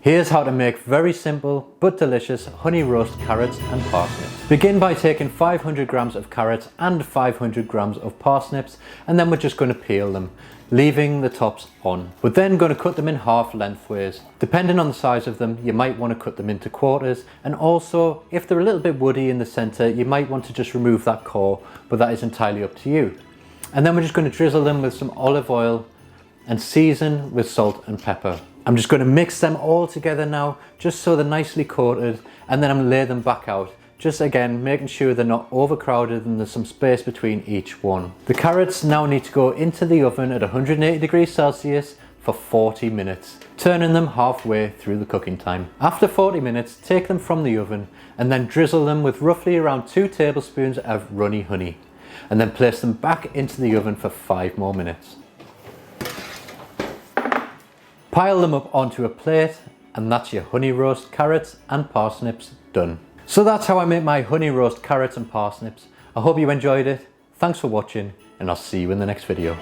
Here's how to make very simple but delicious honey roast carrots and parsnips. Begin by taking 500 grams of carrots and 500 grams of parsnips, and then we're just going to peel them, leaving the tops on. We're then going to cut them in half lengthways. Depending on the size of them, you might want to cut them into quarters, and also if they're a little bit woody in the center, you might want to just remove that core, but that is entirely up to you. And then we're just going to drizzle them with some olive oil and season with salt and pepper. I'm just going to mix them all together now, just so they're nicely coated, and then I'm going to lay them back out. Just again, making sure they're not overcrowded and there's some space between each one. The carrots now need to go into the oven at 180 degrees Celsius for 40 minutes, turning them halfway through the cooking time. After 40 minutes, take them from the oven and then drizzle them with roughly around 2 tablespoons of runny honey, and then place them back into the oven for 5 more minutes. Pile them up onto a plate, and that's your honey roast carrots and parsnips done. So that's how I make my honey roast carrots and parsnips. I hope you enjoyed it. Thanks for watching, and I'll see you in the next video.